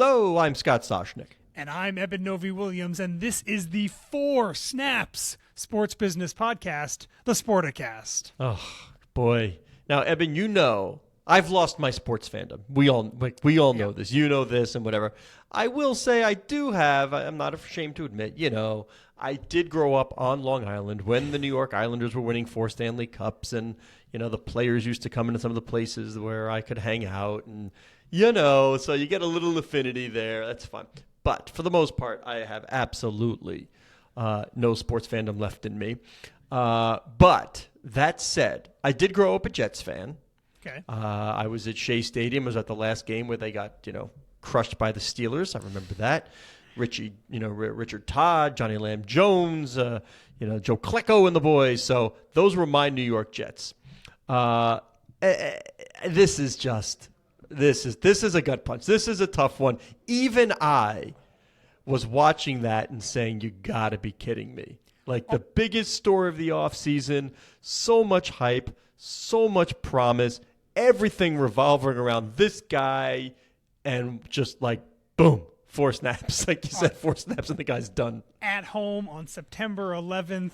Hello, I'm Scott Soshnick. And I'm Eben Novi-Williams, and this is the Four Snaps Sports Business Podcast, the Sporticast. Oh, boy. Now, Eben, you know, I've lost my sports fandom. We all know this. You know this and whatever. I will say I do have, I'm not ashamed to admit, I did grow up on Long Island when the New York Islanders were winning 4 Stanley Cups, and, the players used to come into some of the places where I could hang out, and, so you get a little affinity there. That's fun. But for the most part, I have absolutely no sports fandom left in me. But that said, I did grow up a Jets fan. Okay. I was at Shea Stadium. I was at the last game where they got, crushed by the Steelers. I remember that. Richard Todd, Johnny Lamb Jones, Joe Klecko and the boys. So those were my New York Jets. This is a gut punch. This is a tough one. Even I was watching that and saying, you got to be kidding me. Like the biggest story of the offseason, so much hype, so much promise, everything revolving around this guy, and just like, boom, 4 snaps. Like you said, 4 snaps and the guy's done. At home on September 11th.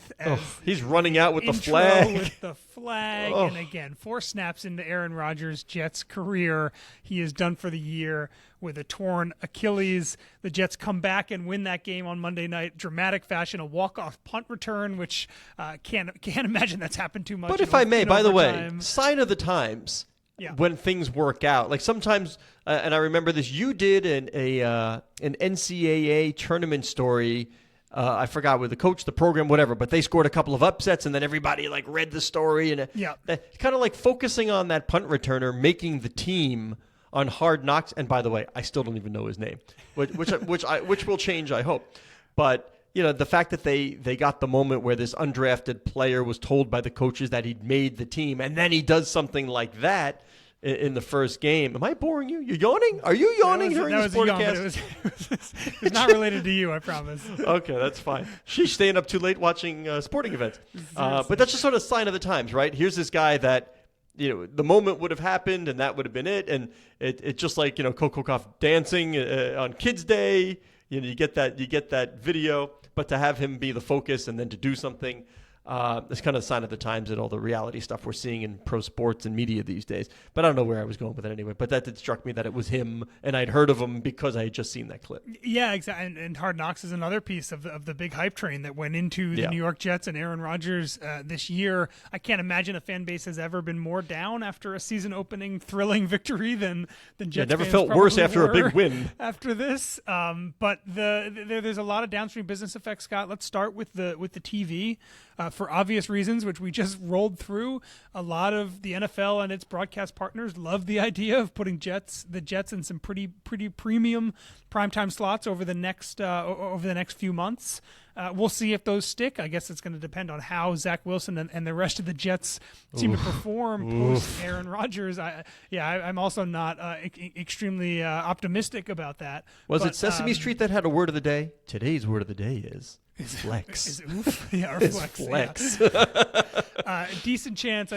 He's running out with the flag. And again, 4 snaps into Aaron Rodgers' Jets career. He is done for the year with a torn Achilles. The Jets come back and win that game on Monday night. Dramatic fashion, a walk-off punt return, which can't imagine that's happened too much. But if I may, by the way, sign of the times. Yeah. When things work out, like sometimes, and I remember this, you did an NCAA tournament story. I forgot with the coach, the program, whatever, but they scored a couple of upsets, and then everybody like read the story, and kind of like focusing on that punt returner making the team on Hard Knocks. And by the way, I still don't even know his name, which will change, I hope. But the fact that they got the moment where this undrafted player was told by the coaches that he'd made the team, and then he does something like that in the first game. Am I boring you? You yawning? Are you yawning during the Sporticast? It was not related to you, I promise. Okay, that's fine. She's staying up too late watching sporting events. But that's just sort of a sign of the times, right? Here's this guy that, the moment would have happened, and that would have been it. And it just like, Coco Cough dancing on Kids Day. You get that video. But to have him be the focus and then to do something, it's kind of a sign of the times and all the reality stuff we're seeing in pro sports and media these days. But I don't know where I was going with it anyway. But that did struck me that it was him, and I'd heard of him because I had just seen that clip. Yeah, exactly. And Hard Knocks is another piece of the big hype train that went into the New York Jets and Aaron Rodgers this year. I can't imagine a fan base has ever been more down after a season-opening thrilling victory than Jets. Never felt worse after a big win. After this, but there's a lot of downstream business effects, Scott. Let's start with the TV. For obvious reasons, which we just rolled through, a lot of the NFL and its broadcast partners love the idea of putting the Jets in some pretty premium primetime slots over the next few months. We'll see if those stick. I guess it's going to depend on how Zach Wilson and the rest of the Jets seem to perform post Aaron Rodgers. I'm also not extremely optimistic about that. Was it Sesame Street that had a word of the day? Today's word of the day is flex. Is oof? Yeah, or flex. Yeah. Decent chance.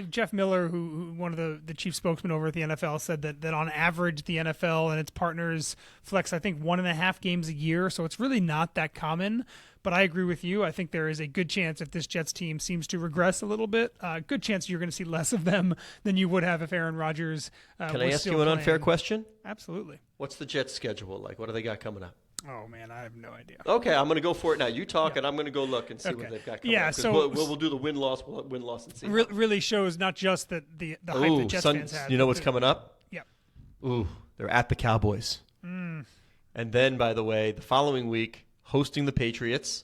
Jeff Miller, who one of the chief spokesmen over at the NFL, said that on average the NFL and its partners flex, I think, 1.5 games a year. So it's really not that common. But I agree with you. I think there is a good chance if this Jets team seems to regress a little bit, good chance you're going to see less of them than you would have if Aaron Rodgers Can I ask you an unfair question? Absolutely. What's the Jets schedule like? What do they got coming up? Oh, man, I have no idea. Okay, I'm going to go for it now. You talk, and I'm going to go look and see what they've got coming up. So we'll do the win-loss. We'll win-loss and see. Really shows not just that the hype that Jets fans had. You know what's coming up? Yeah. Ooh, they're at the Cowboys. And then, by the way, the following week, hosting the Patriots.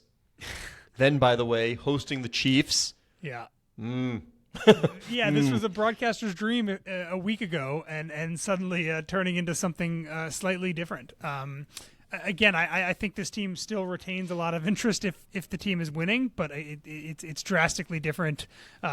Then, by the way, hosting the Chiefs. Yeah. This was a broadcaster's dream a week ago, and suddenly turning into something slightly different. Again, I think this team still retains a lot of interest if the team is winning, but it's drastically different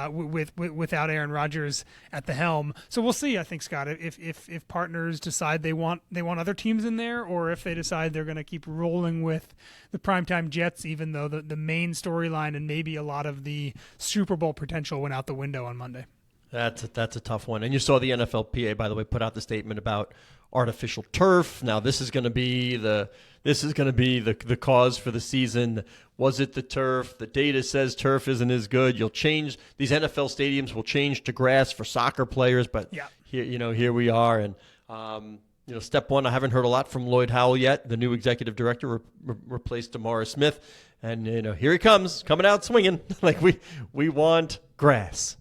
without Aaron Rodgers at the helm. So we'll see. I think, Scott, if partners decide they want other teams in there, or if they decide they're going to keep rolling with the primetime Jets, even though the main storyline and maybe a lot of the Super Bowl potential went out the window on Monday. That's a tough one. And you saw the NFLPA, by the way, put out the statement about artificial turf. Now this is going to be the cause for the season. Was it the turf? The data says turf isn't as good. You'll change these NFL stadiums will change to grass for soccer players, but here we are. And step one, I haven't heard a lot from Lloyd Howell yet. The new executive director replaced Demar Smith, and here he comes, coming out swinging. Like we want grass.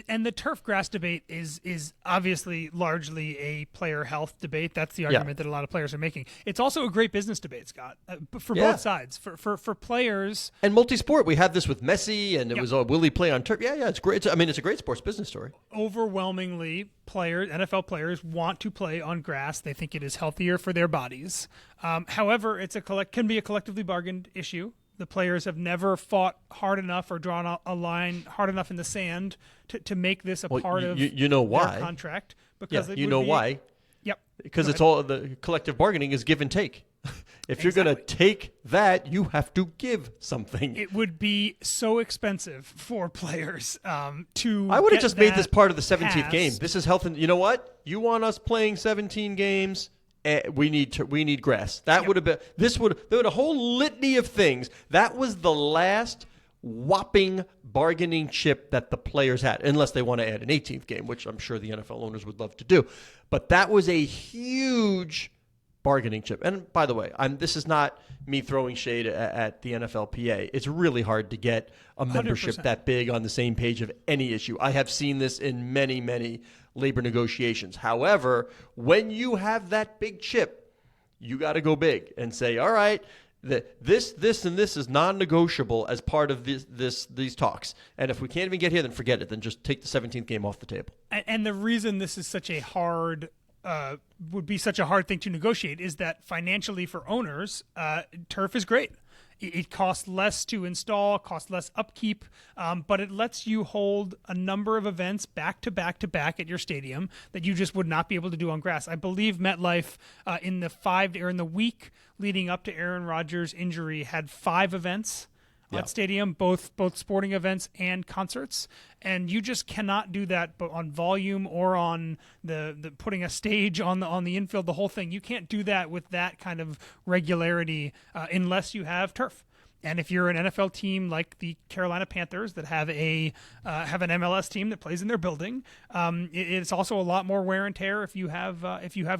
And the turf grass debate is obviously largely a player health debate. That's the argument that a lot of players are making. It's also a great business debate, Scott, for both sides. For players. And multi-sport. We had this with Messi, and it was, will he play on turf? Yeah, it's great. It's a great sports business story. Overwhelmingly, NFL players want to play on grass. They think it is healthier for their bodies. However, can be a collectively bargained issue. The players have never fought hard enough or drawn a line hard enough in the sand to make this a part of why. their contract. Because why? Yep. Because it's all the collective bargaining is give and take. If you're going to take that, you have to give something. It would be so expensive for players to. I would have just made this part of the 17th game. This is health, and you know what? You want us playing 17 games? We need grass. That would have been. There would a whole litany of things. That was the last whopping bargaining chip that the players had, unless they want to add an 18th game, which I'm sure the NFL owners would love to do. But that was a huge bargaining chip. And by the way, this is not me throwing shade at the NFLPA. It's really hard to get a membership 100%. that big on the same page of any issue. I have seen this in many, many labor negotiations. However, when you have that big chip, you got to go big and say, all right, this, and this is non-negotiable as part of these talks. And if we can't even get here, then forget it. Then just take the 17th game off the table. And the reason this is such a hard would be such a hard thing to negotiate is that financially for owners, turf is great. It costs less to install, costs less upkeep, but it lets you hold a number of events back to back to back at your stadium that you just would not be able to do on grass. I believe MetLife in the week leading up to Aaron Rodgers' injury had 5 events at stadium, both sporting events and concerts, and you just cannot do that on volume or on the putting a stage on the infield, the whole thing. You can't do that with that kind of regularity unless you have turf. And if you're an NFL team like the Carolina Panthers that have an MLS team that plays in their building, it's also a lot more wear and tear if you have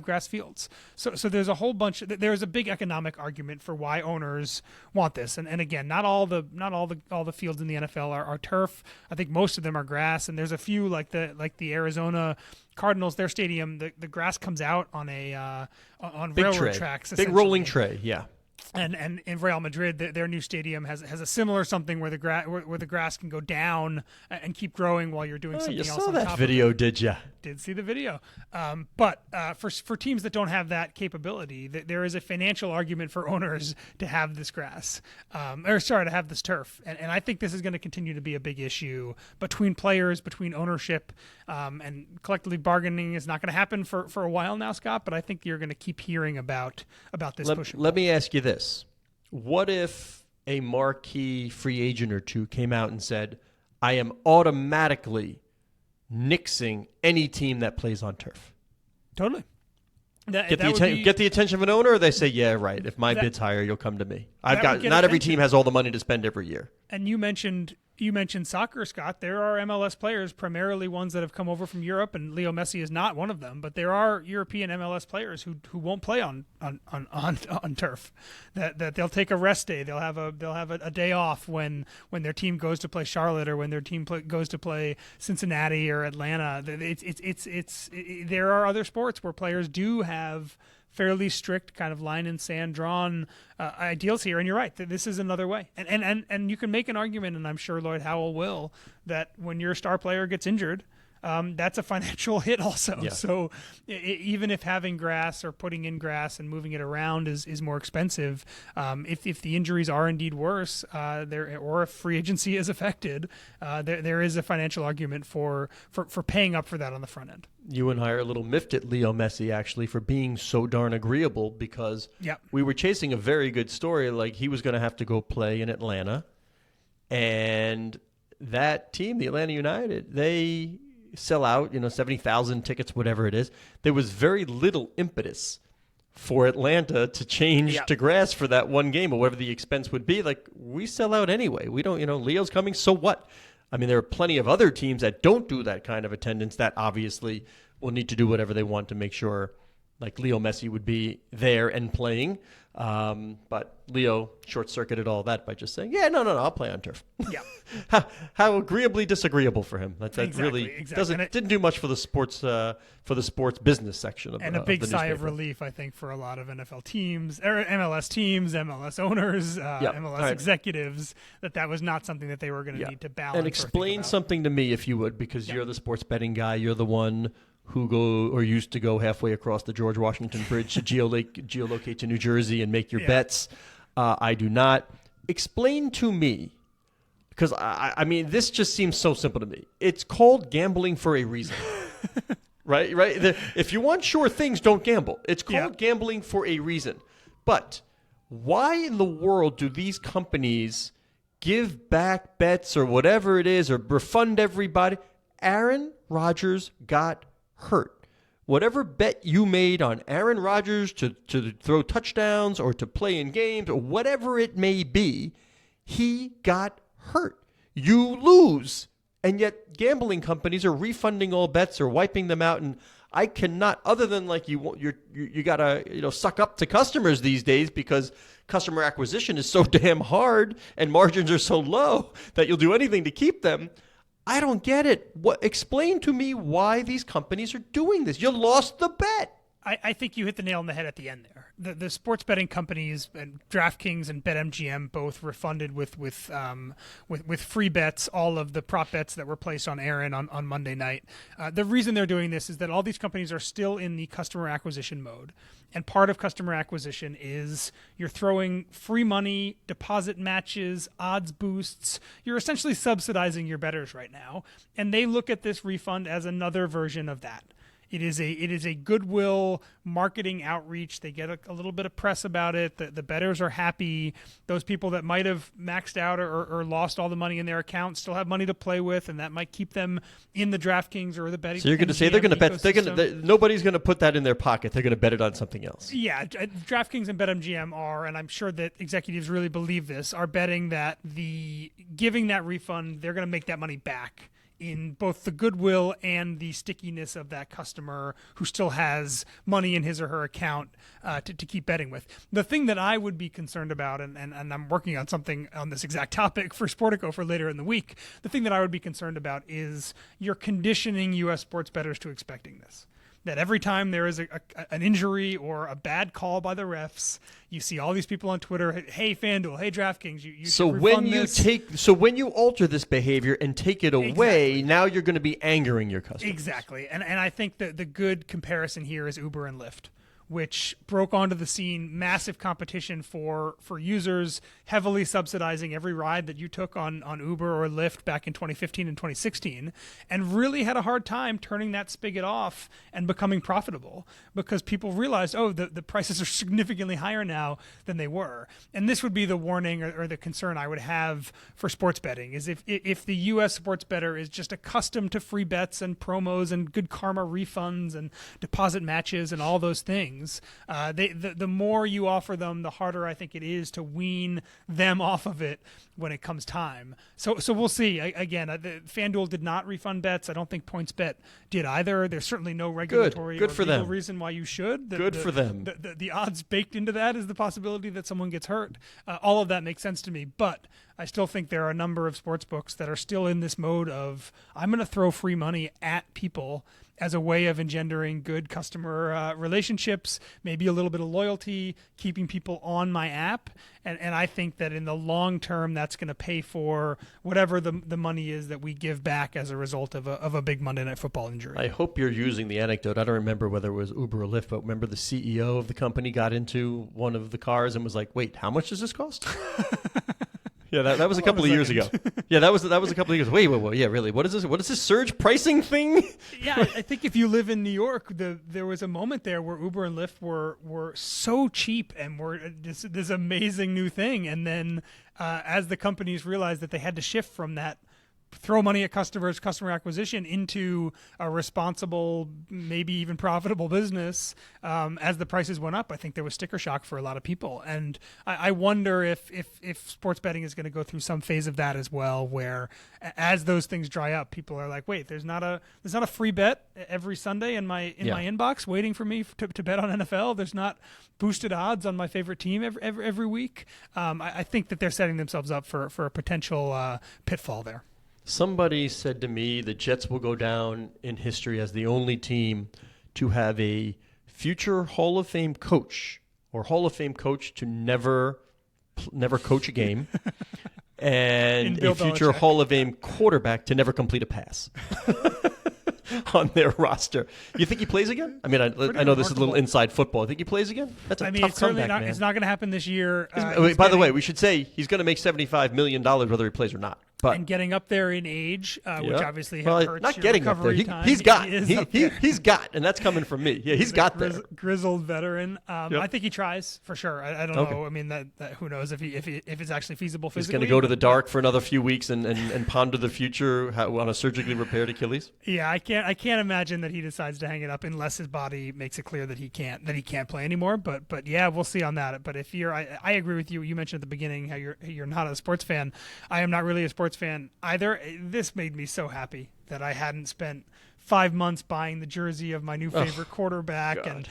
grass fields. So there's a whole bunch. There's a big economic argument for why owners want this. And again, not all the fields in the NFL are turf. I think most of them are grass. And there's a few like the Arizona Cardinals. Their stadium, the grass comes out on on big railroad tracks, big rolling tray. Yeah. And in Real Madrid, their new stadium has a similar something where the grass can go down and keep growing while you're doing something else. You saw on that top video, of it. did you? Did see the video. But for teams that don't have that capability, there is a financial argument for owners to have this grass, to have this turf. And I think this is going to continue to be a big issue between players, between ownership, and collectively bargaining is not going to happen for a while now, Scott. But I think you're going to keep hearing about this pushing. Let me ask you this. What if a marquee free agent or two came out and said, I am automatically nixing any team that plays on turf? Totally. Get the attention of an owner, or they say, yeah, right, if my bid's higher, you'll come to me. Not every team has all the money to spend every year. And you mentioned soccer, Scott. There are MLS players, primarily ones that have come over from Europe, and Leo Messi is not one of them. But there are European MLS players who won't play on turf. That they'll take a rest day. They'll have a day off when their team goes to play Charlotte or when their team goes to play Cincinnati or Atlanta. There are other sports where players do have fairly strict kind of line in sand drawn ideals here, and you're right. This is another way, and you can make an argument, and I'm sure Lloyd Howell will, that when your star player gets injured, that's a financial hit also. Yeah. So even if having grass or putting in grass and moving it around is more expensive, if the injuries are indeed worse, or if free agency is affected, there is a financial argument for paying up for that on the front end. You and I are a little miffed at Leo Messi, actually, for being so darn agreeable, because we were chasing a very good story, like he was going to have to go play in Atlanta. And that team, the Atlanta United, they sell out, 70,000 tickets, whatever it is, there was very little impetus for Atlanta to change to grass for that one game or whatever the expense would be. Like, we sell out anyway. We don't, Leo's coming, so what? I mean, there are plenty of other teams that don't do that kind of attendance that obviously will need to do whatever they want to make sure, like Leo Messi would be there and playing. But Leo short-circuited all that by just saying, no, I'll play on turf. Yeah. how agreeably disagreeable for him. That Exactly. didn't do much for the sports business section of and the a big the sigh of newspaper. relief, I think, for a lot of NFL teams, or MLS teams, MLS owners, MLS executives, that was not something that they were going to need to balance. And explain something to me, if you would, because you're the sports betting guy. You're the one who used to go halfway across the George Washington Bridge to geolocate to New Jersey and make your bets. I do not. Explain to me, because I mean, this just seems so simple to me. It's called gambling for a reason. Right? If you want sure things, don't gamble. It's called gambling for a reason. But why in the world do these companies give back bets or whatever it is or refund everybody? Aaron Rodgers got hurt. Whatever bet you made on Aaron Rodgers to throw touchdowns or to play in games or whatever it may be, he got hurt. You lose. And yet gambling companies are refunding all bets or wiping them out. And I cannot, other than like you got to suck up to customers these days because customer acquisition is so damn hard and margins are so low that you'll do anything to keep them. I don't get it. Explain to me why these companies are doing this. You lost the bet. I think you hit the nail on the head at the end there. The sports betting companies and DraftKings and BetMGM both refunded with free bets all of the prop bets that were placed on Aaron on Monday night. The reason they're doing this is that all these companies are still in the customer acquisition mode. And part of customer acquisition is you're throwing free money, deposit matches, odds boosts. You're essentially subsidizing your bettors right now. And they look at this refund as another version of that. It is a goodwill marketing outreach. They get a little bit of press about it. The bettors are happy. Those people that might have maxed out or lost all the money in their account still have money to play with, and that might keep them in the DraftKings or the betting. So you're going to say they're going to bet. Nobody's going to put that in their pocket. They're going to bet it on something else. Yeah, DraftKings and BetMGM are, and I'm sure that executives really believe this, are betting that giving that refund, they're going to make that money back in both the goodwill and the stickiness of that customer who still has money in his or her account to keep betting with. The thing that I would be concerned about, and I'm working on something on this exact topic for Sportico for later in the week, the thing that I would be concerned about is you're conditioning U.S. sports bettors to expecting this. That every time there is an injury or a bad call by the refs, you see all these people on Twitter, hey FanDuel, hey DraftKings, you so should when refund you when you alter this behavior and take it away, now you're going to be angering your customers. Exactly, and I think that the good comparison here is Uber and Lyft, which broke onto the scene, massive competition for users, heavily subsidizing every ride that you took on Uber or Lyft back in 2015 and 2016, and really had a hard time turning that spigot off and becoming profitable because people realized, the prices are significantly higher now than they were. And this would be the warning or the concern I would have for sports betting, is if the U.S. sports bettor is just accustomed to free bets and promos and good karma refunds and deposit matches and all those things, the more you offer them, the harder I think it is to wean them off of it when it comes time. So we'll see. Again, FanDuel did not refund bets. I don't think PointsBet did either. There's certainly no regulatory or legal reason why you should. Good for them. The odds baked into that is the possibility that someone gets hurt. All of that makes sense to me, but I still think there are a number of sports books that are still in this mode of, I'm going to throw free money at people as a way of engendering good customer relationships, maybe a little bit of loyalty, keeping people on my app. And I think that in the long term, that's going to pay for whatever the money is that we give back as a result of a big Monday Night Football injury. I hope you're using the anecdote. I don't remember whether it was Uber or Lyft, but remember the CEO of the company got into one of the cars and was like, wait, how much does this cost? Yeah, that was a couple of years ago. Yeah, that was a couple of years. Wait, yeah, really? What is this? What is this surge pricing thing? Yeah, I think if you live in New York, there was a moment there where Uber and Lyft were so cheap and were this amazing new thing, and then as the companies realized that they had to shift from that throw money at customer acquisition into a responsible, maybe even profitable business. As the prices went up, I think there was sticker shock for a lot of people, and I wonder if sports betting is going to go through some phase of that as well, where as those things dry up, people are like, wait, there's not a free bet every Sunday in my inbox waiting for me to bet on NFL. There's not boosted odds on my favorite team every week. I think that they're setting themselves up for a potential pitfall there. Somebody said to me the Jets will go down in history as the only team to have a future Hall of Fame coach or Hall of Fame coach to never coach a game and a future Belichick. Hall of Fame quarterback to never complete a pass on their roster. You think he plays again? I mean, I know this is a little inside football. I think he plays again? That's a tough it's certainly comeback, not, man. it's not going to happen this year. By the way, we should say he's going to make $75 million whether he plays or not. But and getting up there in age, which obviously hurts not your getting up there. recovery time. He's got, He he's got, and that's coming from me. Yeah, he's got there. Grizzled veteran. I think he tries for sure. I don't Okay. know. I mean, that who knows if it's actually feasible He's physically. going to go to the dark for another few weeks and ponder the future on a surgically repaired Achilles. Yeah, I can't imagine that he decides to hang it up unless his body makes it clear that he can't play anymore. But yeah, we'll see on that. But if I agree with you. You mentioned at the beginning how you're not a sports fan. I am not really a sports fan either. This made me so happy that I hadn't spent 5 months buying the jersey of my new favorite quarterback and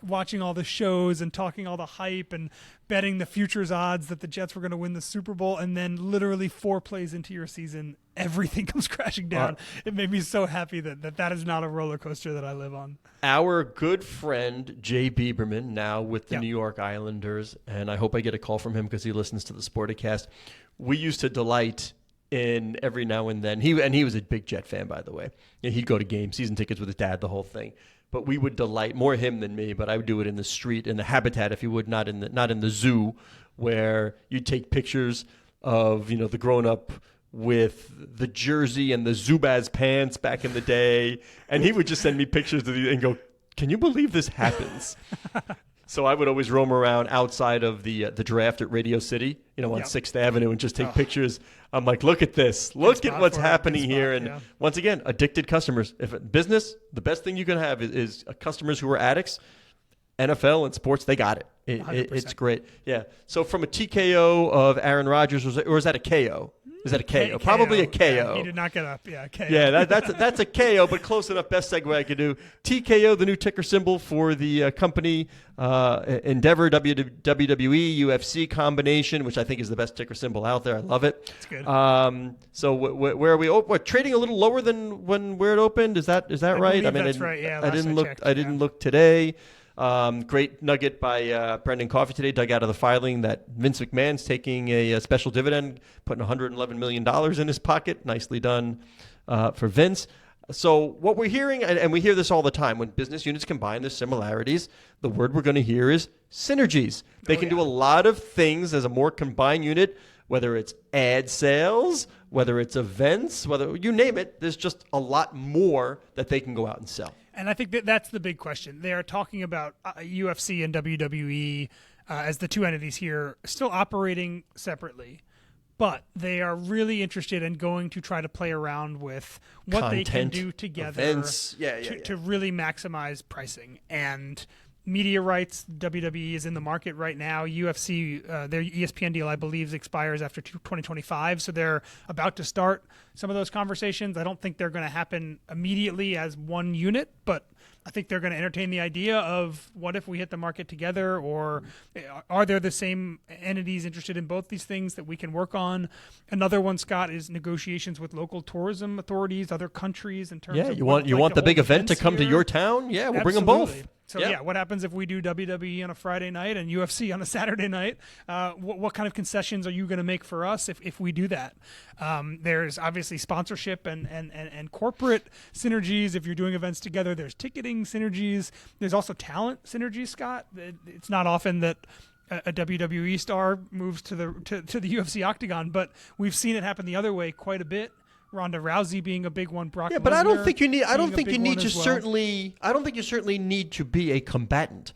watching all the shows and talking all the hype and betting the futures odds that the Jets were going to win the Super Bowl, and then literally 4 plays into your season, everything comes crashing down. It made me so happy that is not a roller coaster that I live on. Our good friend Jay Bieberman, now with the New York Islanders, and I hope I get a call from him because he listens to the Sporticast. We used to delight in every now and then. He was a big Jet fan, by the way. He'd go to games, season tickets with his dad, the whole thing. But we would delight, more him than me, but I would do it in the street, in the habitat, if you would, not in the zoo, where you'd take pictures of the grown up with the jersey and the Zubaz pants back in the day, and he would just send me pictures of and go, "Can you believe this happens?" So I would always roam around outside of the draft at Radio City, on 6th Avenue, and just take pictures. I'm like, look at this. Look at what's happening here. And once again, addicted customers. If business, the best thing you can have is customers who are addicts. NFL and sports, they got it. It's great. Yeah. So from a TKO of Aaron Rodgers, or is that a KO? Is that a KO? Probably a KO. Yeah, he did not get up. Yeah, KO. Yeah, that's a KO, but close enough. Best segue I could do. TKO, the new ticker symbol for the company Endeavor WWE UFC combination, which I think is the best ticker symbol out there. I love it. It's good. So where are we? We're trading a little lower than where it opened. Is that right? That's right. Yeah. I didn't look today. Great nugget by Brendan Coffey today, dug out of the filing that Vince McMahon's taking a special dividend, putting $111 million in his pocket. Nicely done for Vince. So what we're hearing, and we hear this all the time, when business units combine, there's similarities. The word we're going to hear is synergies. They can do a lot of things as a more combined unit, whether it's ad sales, whether it's events, whether you name it. There's just a lot more that they can go out and sell. And I think that's the big question. They are talking about UFC and WWE as the two entities here still operating separately, but they are really interested in going to try to play around with what they can do together to really maximize pricing. And media rights, WWE is in the market right now. UFC, their ESPN deal, I believe, expires after 2025. So they're about to start some of those conversations. I don't think they're going to happen immediately as one unit, but I think they're going to entertain the idea of what if we hit the market together, or are there the same entities interested in both these things that we can work on? Another one, Scott, is negotiations with local tourism authorities, other countries in terms of you want the big event to come to your town? Yeah, we'll bring them both. So what happens if we do WWE on a Friday night and UFC on a Saturday night? What kind of concessions are you going to make for us if we do that? There's obviously sponsorship and corporate synergies. If you're doing events together, there's ticketing synergies. There's also talent synergies, Scott. It's not often that a WWE star moves to the UFC octagon, but we've seen it happen the other way quite a bit. Ronda Rousey being a big one, Brock Lesnar. But I don't think you need. I don't think you need to well. certainly. I don't think you certainly need to be a combatant.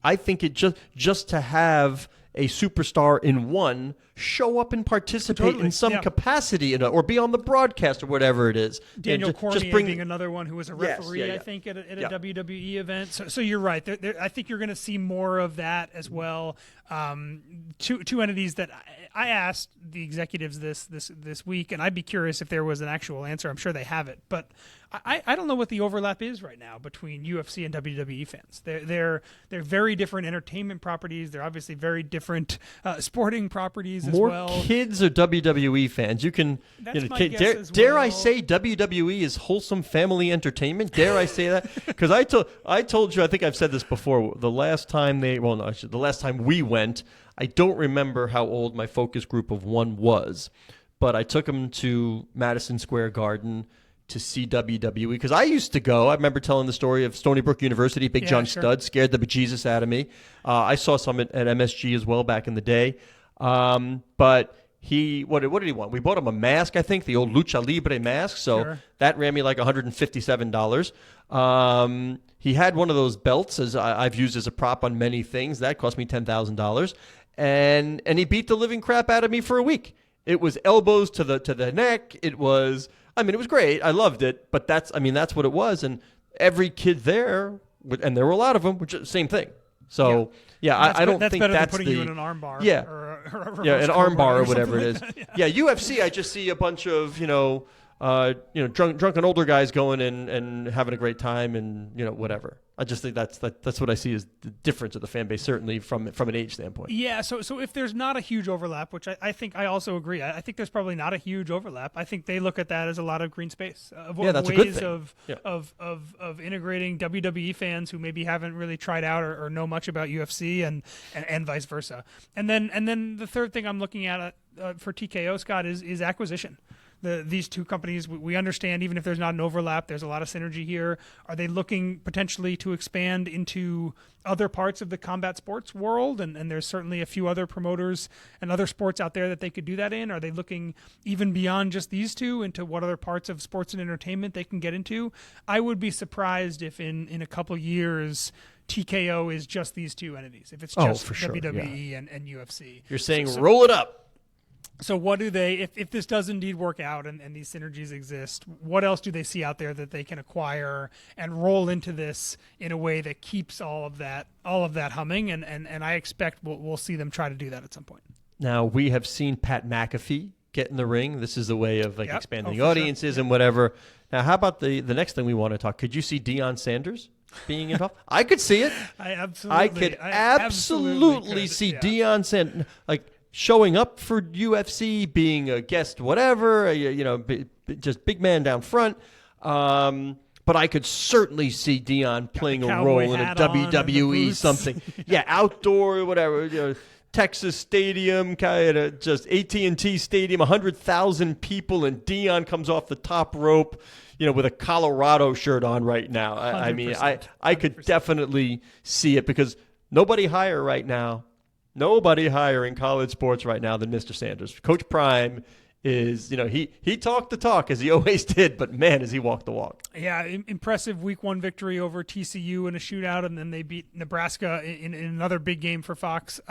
I think it just to have a superstar in one show up and participate Totally, in some yeah. capacity or be on the broadcast or whatever it is. Daniel And Cormier being another one who was a Yes, referee, yeah. I think, at a Yeah. WWE event. So you're right. I think you're going to see more of that as well. Two entities that I asked the executives this week, and I'd be curious if there was an actual answer. I'm sure they have it, but I don't know what the overlap is right now between UFC and WWE fans. They're very different entertainment properties. They're obviously very different sporting properties as more well. kids are WWE fans. You can, That's my ca- guess dare, as dare I well. say WWE is wholesome family entertainment? Dare I say that? Because I told you, I think I've said this before. The last time the last time we went, I don't remember how old my focus group of one was, but I took them to Madison Square Garden to see WWE because I used to go. I remember telling the story of Stony Brook University. Big John sure. Studd scared the bejesus out of me. I saw some at MSG as well back in the day. But what did he want? We bought him a mask, I think, the old Lucha Libre mask. So Sure. that ran me like $157. He had one of those belts as I've used as a prop on many things. That cost me $10,000. And he beat the living crap out of me for a week. It was elbows to the neck. It was great. I loved it, but that's what it was. And every kid there, and there were a lot of them, which is the same thing. So I don't think better that's than putting you in an arm bar. Yeah. or a yeah, reverse an arm cobra bar or or whatever it something is. like that. Yeah, UFC. I just see a bunch of drunken older guys going and having a great time and whatever. I just think that's what I see as the difference of the fan base, certainly from an age standpoint. Yeah, so if there's not a huge overlap, which I think I also agree, I think there's probably not a huge overlap. I think they look at that as a lot of green space. That's a good ways thing. of integrating WWE fans who maybe haven't really tried out or know much about UFC and vice versa. And then the third thing I'm looking at for TKO, Scott, is acquisition. These two companies, we understand, even if there's not an overlap, there's a lot of synergy here. Are they looking potentially to expand into other parts of the combat sports world? And there's certainly a few other promoters and other sports out there that they could do that in. Are they looking even beyond just these two into what other parts of sports and entertainment they can get into? I would be surprised if in a couple TKO is just these two entities. If it's just for sure, WWE and UFC. You're saying roll it up. So what do they, if this does indeed work out and these synergies exist, what else do they see out there that they can acquire and roll into this in a way that keeps all of that humming? And I expect we'll see them try to do that at some point. Now, we have seen Pat McAfee get in the ring. This is the way of expanding the for audiences sure. and whatever. Now, how about the next thing we want to talk? Could you see Deion Sanders being involved? I could see it. I could absolutely see yeah. Deion Sanders showing up for UFC, being a guest, whatever, just big man down front. But I could certainly see Deion playing a role in a WWE something. Yeah, outdoor, whatever. Texas Stadium, just AT&T Stadium, 100,000 people, and Deion comes off the top rope, with a Colorado shirt on right now. I mean, I could definitely see it because nobody higher right now. Nobody higher in college sports right now than Mr. Sanders. Coach Prime is, he talked the talk as he always did, but man, does he walk the walk. Yeah, impressive week 1 victory over TCU in a shootout, and then they beat Nebraska in another big game for Fox.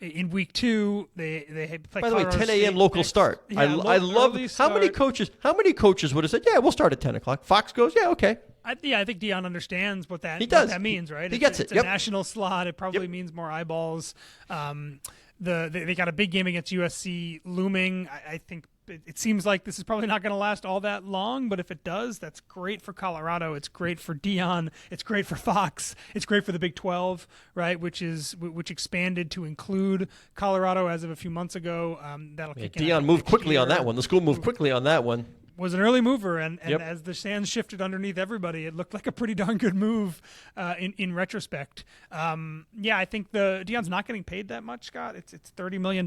In week 2, they played. By the way, Colorado 10 a.m. State local next. start. Yeah, I love early how many start. coaches would have said, yeah, we'll start at 10 o'clock. Fox goes, yeah, okay. I think Deion understands what that means, right? He gets it. It's a national slot. It probably means more eyeballs. They got a big game against USC looming. I think it seems like this is probably not going to last all that long, but if it does, that's great for Colorado. It's great for Deion. It's great for Fox. It's great for the Big 12, right? Which expanded to include Colorado as of a few months ago. That'll kick in. Deion moved quickly on that one. The school moved quickly on that one. Was an early mover, and as the sands shifted underneath everybody, it looked like a pretty darn good move in retrospect. I think Deion's not getting paid that much, Scott. It's $30 million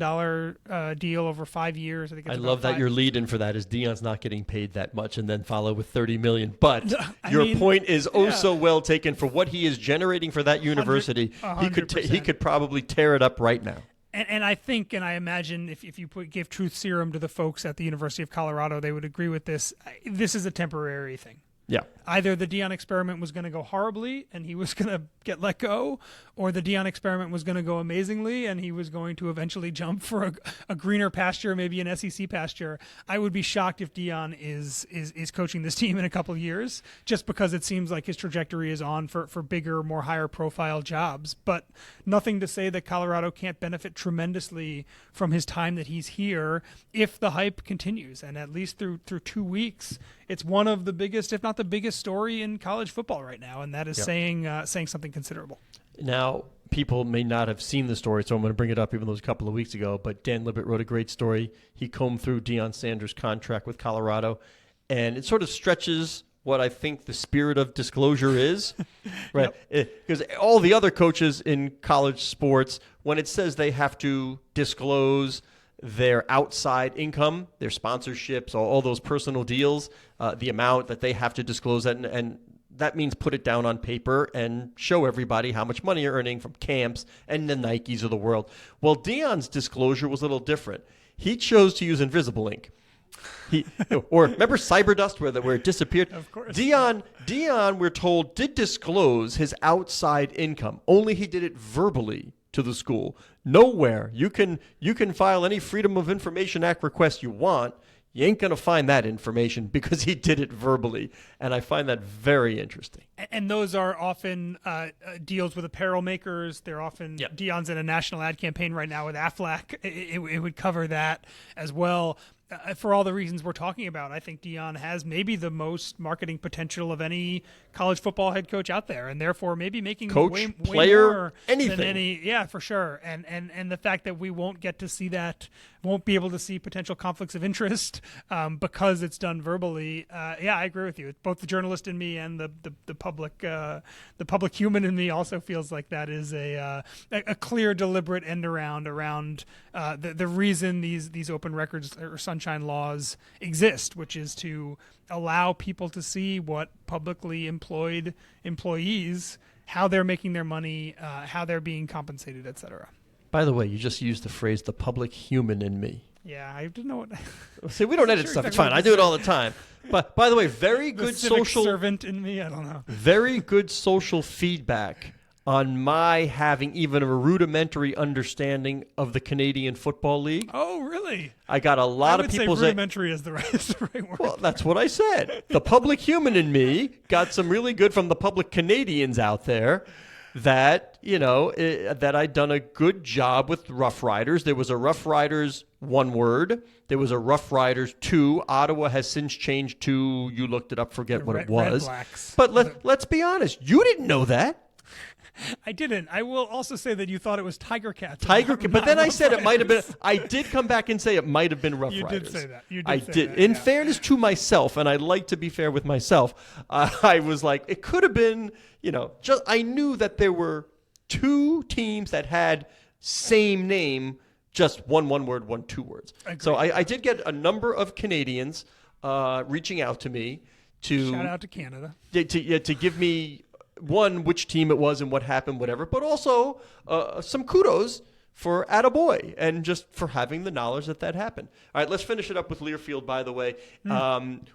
deal over 5 years. I think. I love that your lead in for that is Deion's not getting paid that much, and then follow with $30 million. But your point is so well taken for what he is generating for that university. 100%. He could probably tear it up right now. And I think and I imagine if you give truth serum to the folks at the University of Colorado, they would agree with this. This is a temporary thing. Yeah. Either the Deion experiment was going to go horribly and he was going to get let go, or the Dion experiment was going to go amazingly and he was going to eventually jump for a greener pasture, maybe an SEC pasture. I would be shocked if Dion is coaching this team in a couple of years, just because it seems like his trajectory is on for bigger, more higher profile jobs. But nothing to say that Colorado can't benefit tremendously from his time that he's here if the hype continues. And at least through 2 weeks, it's one of the biggest, if not the biggest story in college football right now. And that is saying something considerable. Now, people may not have seen the story, so I'm going to bring it up even though it was a couple of weeks ago, but Dan Libet wrote a great story. He combed through Deion Sanders' contract with Colorado, and it sort of stretches what I think the spirit of disclosure is, right? Because all the other coaches in college sports, when it says they have to disclose their outside income, their sponsorships, all those personal deals, the amount that they have to disclose that, and that means put it down on paper and show everybody how much money you're earning from camps and the Nikes of the world. Well, Deion's disclosure was a little different. He chose to use invisible ink. Or remember Cyberdust where it disappeared? Of course. Deion, we're told, did disclose his outside income. Only he did it verbally to the school. Nowhere. You can file any Freedom of Information Act request you want. You ain't going to find that information because he did it verbally. And I find that very interesting. And those are often deals with apparel makers. They're often Deion's in a national ad campaign right now with Aflac. It would cover that as well. For all the reasons we're talking about, I think Deion has maybe the most marketing potential of any college football head coach out there, and therefore maybe making way player, more anything. than any. Yeah, for sure. And the fact that we won't get to see that, won't be able to see potential conflicts of interest because it's done verbally. I agree with you. It's both the journalist in me and the public human in me also feels like that is a clear, deliberate end around the reason these open records or sunshine laws exist, which is to allow people to see what publicly employed employees, how they're making their money, how they're being compensated, etc. By the way, you just used the phrase "the public human in me." Yeah, I didn't know what. See, we don't edit stuff. It's fine. I do it all the time. But by the way, very good social servant in me. I don't know. Very good social feedback on my having even a rudimentary understanding of the Canadian Football League. Oh, really? I got a lot of people say rudimentary is the right word. Well, that's what I said. The public human in me got some really good from the public Canadians out there that, that I'd done a good job with Rough Riders. There was a Rough Riders 1 word. There was a Rough Riders 2. Ottawa has since changed to, you looked it up, forget what it was. But let's be honest. You didn't know that. I didn't. I will also say that you thought it was Tiger Cats. But then I said it might have been. I did come back and say it might have been Rough Riders. You did say that. I did. In fairness to myself, and I like to be fair with myself, I was like, it could have been, just I knew that there were 2 teams that had same name, just one word, 1 2 words. Agreed. So I did get a number of Canadians reaching out to me to shout out to Canada to give me. One, which team it was and what happened, whatever, but also some kudos for attaboy and just for having the knowledge that happened. All right, let's finish it up with Learfield, by the way.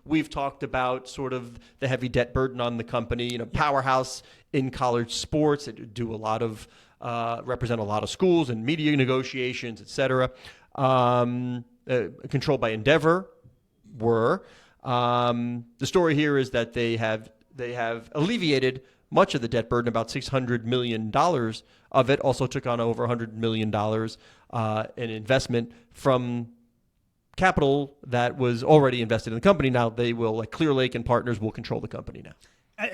We've talked about sort of the heavy debt burden on the company, powerhouse in college sports. They do a lot of, represent a lot of schools and media negotiations, et cetera. Controlled by Endeavor the story here is that they have alleviated much of the debt burden, about $600 million of it. Also took on over $100 million in investment from capital that was already invested in the company. Now they will, like Clear Lake and Partners, will control the company now.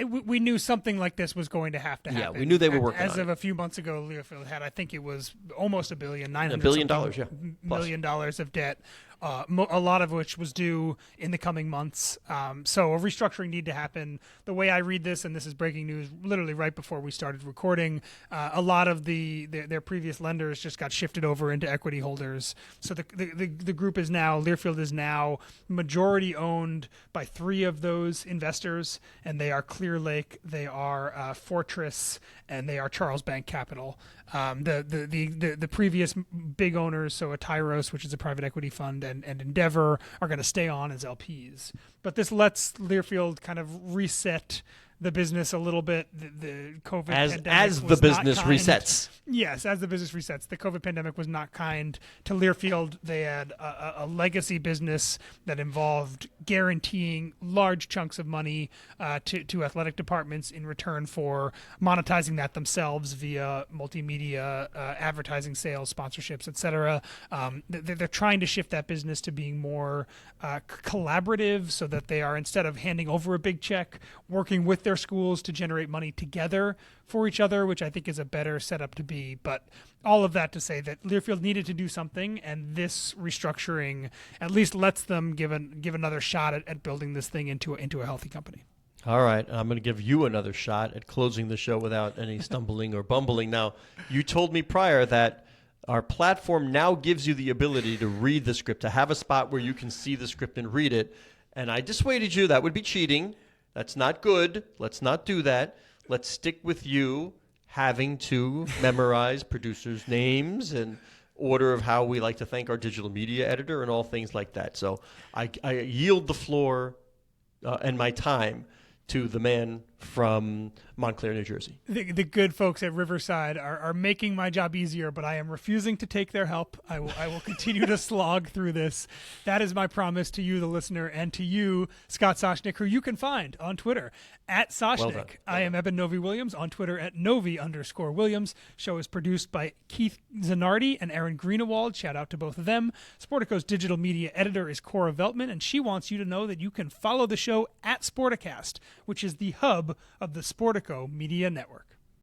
We knew something like this was going to have to happen. Yeah, we knew they were working on it. As of a few months ago, Learfield had, I think it was almost $1 billion, $900 billion, million of debt. A lot of which was due in the coming months. So a restructuring need to happen. The way I read this, and this is breaking news literally right before we started recording, a lot of their previous lenders just got shifted over into equity holders. So the group is now, Learfield is now majority owned by 3 of those investors, and they are Clear Lake, they are Fortress, and they are Charles Bank Capital. The previous big owners, so Tyros, which is a private equity fund, and Endeavor are going to stay on as LPs. But this lets Learfield kind of reset the business a little bit. The COVID pandemic as the was not business kind. resets. Yes, as the business resets. The COVID pandemic was not kind to Learfield. They had a legacy business that involved guaranteeing large chunks of money to athletic departments in return for monetizing that themselves via multimedia, advertising sales, sponsorships, etc. They're trying to shift that business to being more collaborative, so that they are, instead of handing over a big check, working with their schools to generate money together for each other, which I think is a better setup to be. But all of that to say that Learfield needed to do something, and this restructuring at least lets them give another shot at building this thing into a healthy company. All right, I'm going to give you another shot at closing the show without any stumbling or bumbling. Now, you told me prior that our platform now gives you the ability to read the script, to have a spot where you can see the script and read it. And I dissuaded you. That would be cheating. That's not good. Let's not do that. Let's stick with you having to memorize producers' names and order of how we like to thank our digital media editor and all things like that. So I yield the floor and my time to the man from Montclair, New Jersey. The good folks at Riverside are making my job easier, but I am refusing to take their help. I will continue to slog through this. That is my promise to you, the listener, and to you, Scott Soshnick, who you can find on Twitter at Soshnick. Well done. I am Eben Novi-Williams on Twitter at Novi_Williams. Show is produced by Keith Zanardi and Aaron Greenewald. Shout out to both of them. Sportico's digital media editor is Cora Veltman, and she wants you to know that you can follow the show at Sporticast, which is the hub of the Sportico Media Network.